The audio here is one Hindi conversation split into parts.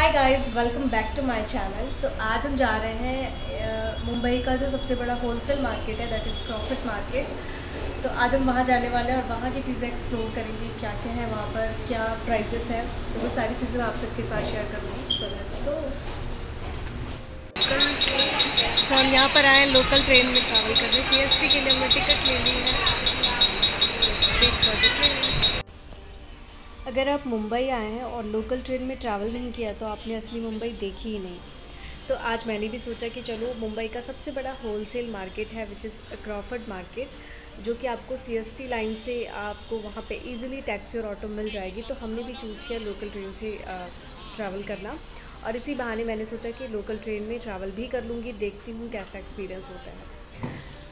Hi guys, welcome back to my channel. So आज हम जा रहे हैं मुंबई का जो सबसे बड़ा होलसेल मार्केट है, दैट इज़ क्रॉफर्ड मार्केट। तो आज हम वहाँ जाने वाले हैं और वहाँ की चीज़ें एक्सप्लोर करेंगे, क्या क्या है वहाँ पर, क्या प्राइसेस है। तो वो सारी चीज़ें मैं आप सबके साथ शेयर करूँगी। So let's go. सो हम यहाँ पर आए हैं लोकल ट्रेन में ट्रैवल करने। सीएसटी के लिए हमने टिकट ले ली है। अगर आप मुंबई आए हैं और लोकल ट्रेन में ट्रैवल नहीं किया तो आपने असली मुंबई देखी ही नहीं। तो आज मैंने भी सोचा कि चलो मुंबई का सबसे बड़ा होलसेल मार्केट है विच इज़ क्रॉफर्ड मार्केट, जो कि आपको सीएसटी लाइन से आपको वहाँ पे इजीली टैक्सी और ऑटो मिल जाएगी। तो हमने भी चूज़ किया लोकल ट्रेन से ट्रैवल करना, और इसी बहाने मैंने सोचा कि लोकल ट्रेन में ट्रैवल भी कर लूँगी, देखती हूँ कैसा एक्सपीरियंस होता है।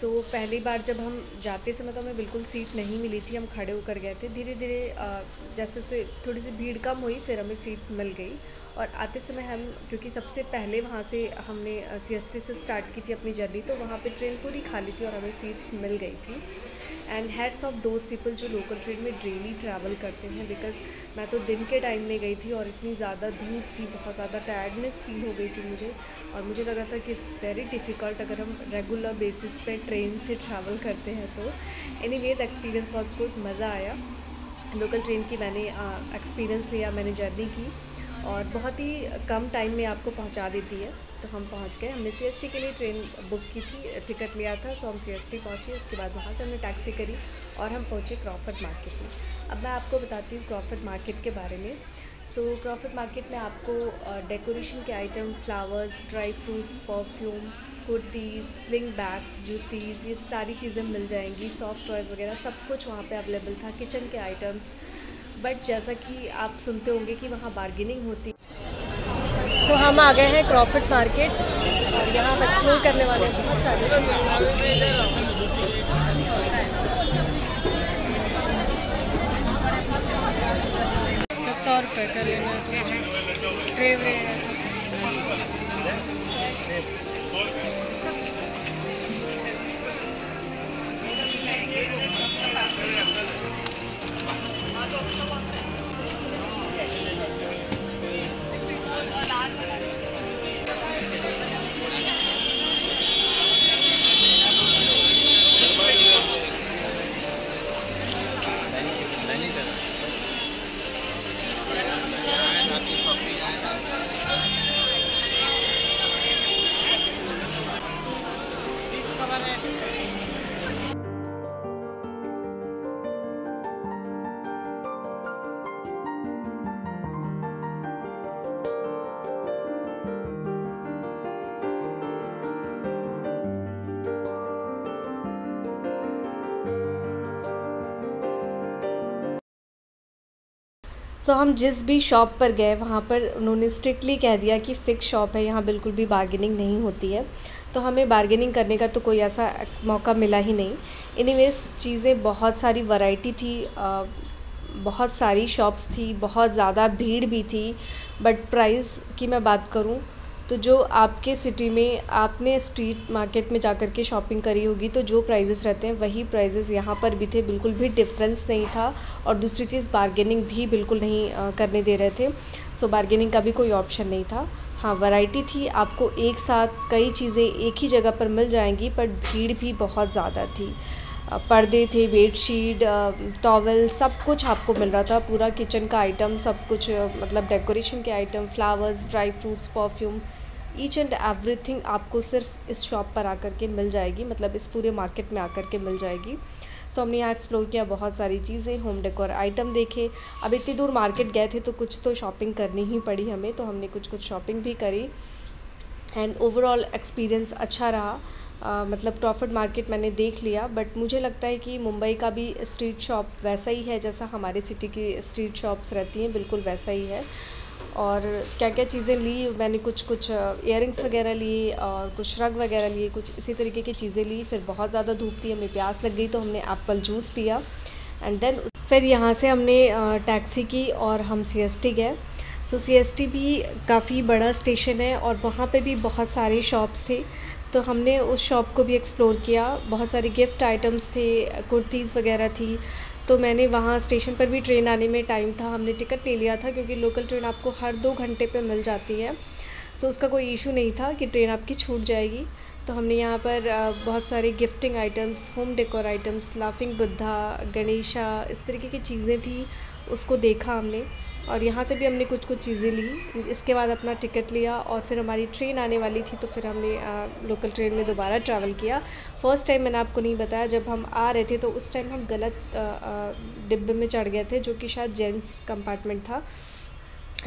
पहली बार जब हम जाते समय तो हमें बिल्कुल सीट नहीं मिली थी, हम खड़े होकर गए थे। धीरे धीरे जैसे से थोड़ी सी भीड़ कम हुई, फिर हमें सीट मिल गई। और आते समय हम, क्योंकि सबसे पहले वहाँ से हमने सीएसटी से स्टार्ट की थी अपनी जर्नी, तो वहाँ पे ट्रेन पूरी खाली थी और हमें सीट्स मिल गई थी। And heads of those people जो लोकल ट्रेन में डेली ट्रैवल करते हैं, बिकॉज मैं तो दिन के टाइम में गई थी और इतनी ज़्यादा धूप थी, बहुत ज़्यादा टायर्डनेस फील हो गई थी मुझे। और मुझे लग रहा था कि इट्स वेरी डिफ़िकल्ट अगर हम रेगुलर बेसिस पे ट्रेन से ट्रैवल करते हैं तो। एनीवेज एक्सपीरियंस वाज गुड, मज़ा आया। लोकल ट्रेन की मैंने एक्सपीरियंस लिया, मैंने जर्नी की और बहुत ही कम टाइम में आपको पहुंचा देती है। तो हम पहुंच गए। हमने सीएसटी के लिए ट्रेन बुक की थी, टिकट लिया था। सो हम सीएसटी पहुंचे, उसके बाद वहां से हमने टैक्सी करी और हम पहुंचे क्रॉफर्ड मार्केट में। अब मैं आपको बताती हूँ क्रॉफर्ड मार्केट के बारे में। क्रॉफर्ड मार्केट में आपको डेकोरेशन के item, flowers, dry fruits, perfume, kurtis, sling bags, juttis, ये सारी चीज़ें मिल जाएंगी। सॉफ्ट टॉयज़ वगैरह सब कुछ वहाँ पे अवेलेबल था, किचन के आइटम्स। बट जैसा कि आप सुनते होंगे कि वहाँ बार्गेनिंग होती। हम आ गए हैं क्रॉफर्ड मार्केट और यहाँ हम एक्सप्लोर करने वाले हैं बहुत सारी चीज़ें। सब 100 रुपये का लेना है, ट्रे व्रे है हम जिस भी शॉप पर गए वहाँ पर उन्होंने स्ट्रिक्टली कह दिया कि फ़िक्स शॉप है, यहाँ बिल्कुल भी बार्गेनिंग नहीं होती है। तो हमें बार्गेनिंग करने का तो कोई ऐसा मौका मिला ही नहीं। एनीवेज चीज़ें बहुत सारी वैरायटी थी, बहुत सारी शॉप्स थी, बहुत ज़्यादा भीड़ भी थी। बट प्राइस की मैं बात करूँ तो जो आपके सिटी में आपने स्ट्रीट मार्केट में जाकर के शॉपिंग करी होगी, तो जो प्राइजेस रहते हैं वही प्राइजेस यहाँ पर भी थे, बिल्कुल भी डिफरेंस नहीं था। और दूसरी चीज़, बार्गेनिंग भी बिल्कुल नहीं करने दे रहे थे। बार्गेनिंग का भी कोई ऑप्शन नहीं था। हाँ, वैरायटी थी, आपको एक साथ कई चीज़ें एक ही जगह पर मिल जाएंगी, पर भीड़ भी बहुत ज़्यादा थी। पर्दे थे, बेडशीट, टॉवल, सब कुछ आपको मिल रहा था। पूरा किचन का आइटम, सब कुछ, मतलब डेकोरेशन के item, flowers, dry fruits, perfume, each and everything आपको सिर्फ इस शॉप पर आकर के मिल जाएगी, मतलब इस पूरे मार्केट में आकर के मिल जाएगी। हमने यहाँ एक्सप्लोर किया, बहुत सारी चीज़ें, होम डेकोर आइटम देखे। अब इतनी दूर मार्केट गए थे तो कुछ तो शॉपिंग करनी ही पड़ी हमें, तो हमने कुछ शॉपिंग भी करी। एंड ओवरऑल एक्सपीरियंस अच्छा रहा। मतलब क्रॉफर्ड मार्केट मैंने देख लिया, बट मुझे लगता है कि मुंबई का भी स्ट्रीट शॉप वैसा ही है जैसा हमारे सिटी की स्ट्रीट शॉप्स रहती हैं, बिल्कुल वैसा ही है। और क्या क्या चीज़ें ली मैंने, कुछ इयररिंग्स वगैरह लिए और कुछ श्रग वगैरह लिए, कुछ इसी तरीके की चीज़ें ली। फिर बहुत ज़्यादा धूप थी, हमें प्यास लग गई तो हमने एप्पल जूस पिया। एंड देन फिर यहाँ से हमने टैक्सी की और हम सीएसटी गए। सीएसटी भी काफ़ी बड़ा स्टेशन है और वहाँ पे भी बहुत सारे शॉप्स थे, तो हमने उस शॉप को भी एक्सप्लोर किया। बहुत सारे गिफ्ट आइटम्स थे, कुर्तीज़ वगैरह थी। तो मैंने वहाँ स्टेशन पर भी ट्रेन आने में टाइम था, हमने टिकट ले लिया था क्योंकि लोकल ट्रेन आपको हर 2 घंटे पे मिल जाती है। सो उसका कोई इशू नहीं था कि ट्रेन आपकी छूट जाएगी। तो हमने यहाँ पर बहुत सारे gifting items, home decor items, laughing Buddha, Ganesha, इस तरीके की चीज़ें थी, उसको देखा हमने। और यहाँ से भी हमने कुछ कुछ चीज़ें ली। इसके बाद अपना टिकट लिया और फिर हमारी ट्रेन आने वाली थी, तो फिर हमने लोकल ट्रेन में दोबारा ट्रैवल किया। फ़र्स्ट टाइम मैंने आपको नहीं बताया, जब हम आ रहे थे तो उस टाइम हम गलत डिब्बे में चढ़ गए थे, जो कि शायद जेंट्स कंपार्टमेंट था,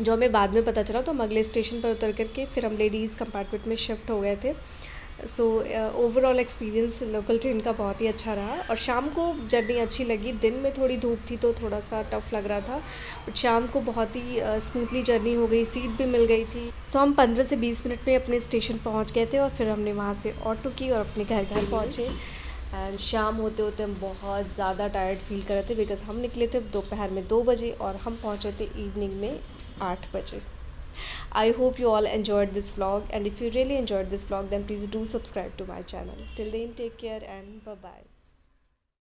जो हमें बाद में पता चला। तो हम अगले स्टेशन पर उतर करके फिर हम लेडीज़ कंपार्टमेंट में शिफ्ट हो गए थे। So overall experience local train का बहुत ही अच्छा रहा। और शाम को जर्नी अच्छी लगी, दिन में थोड़ी धूप थी तो थोड़ा सा टफ लग रहा था, बट शाम को बहुत ही स्मूथली जर्नी हो गई, सीट भी मिल गई थी। सो हम 15 से 20 मिनट में अपने स्टेशन पहुंच गए थे और फिर हमने वहां से ऑटो की और अपने घर पहुंचे। एंड शाम होते होते हम बहुत ज़्यादा टायर्ड फील कर रहे थे, बिकॉज हम निकले थे दोपहर में 2 बजे और हम पहुंचे थे इवनिंग में 8 बजे। I hope you all enjoyed this vlog, and if you really enjoyed this vlog, then please do subscribe to my channel. Till then, take care and bye bye.